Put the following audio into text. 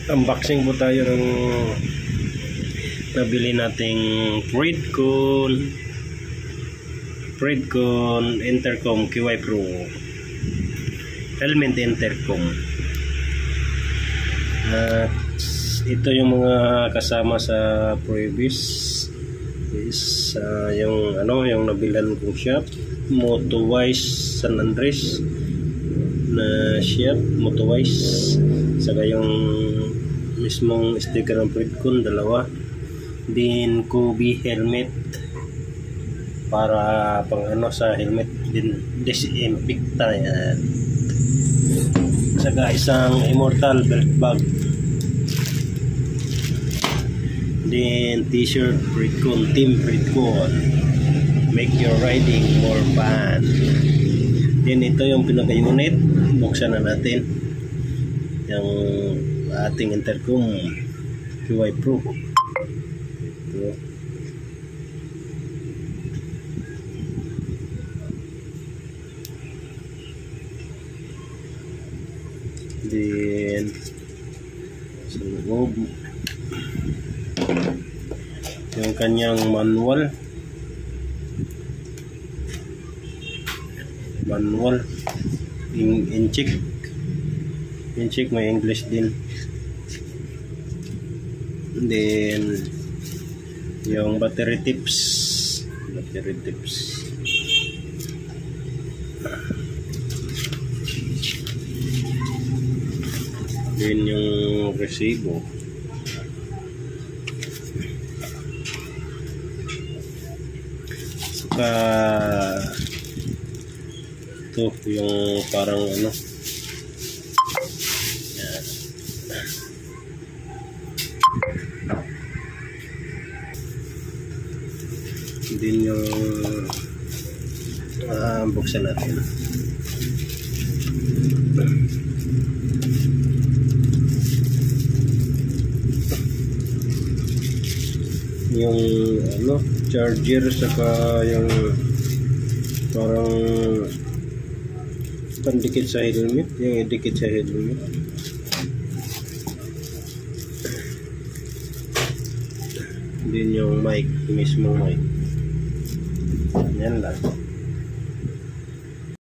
Unboxing po tayo ng nabili nating Fredcon Intercom QI Pro helmet intercom. At ito yung mga kasama sa previous is yung nabilan kong shop, Motowise San Andres na shop, Motowise, saka yung mismong sticker ng Fredcon, dalawa din. Kobe helmet para pang sa helmet din, disinfectant yan. Saka isang Immortal belt bag, din t-shirt Fredcon, Team Fredcon, make your riding more fun. Din ito yung pinaka-unit, buksan na natin yung ating intercom QI Pro. Ito. Then sa loob yung kanyang manual in check, may English din. Then yung battery tips, then yung resibo, saka ito yung parang yan. Din yung buksan natin. Yung charger, saka yung parang pandikit sa helmet, yung idikit sa helmet. Din yung mic, mismo mic. Yan lang.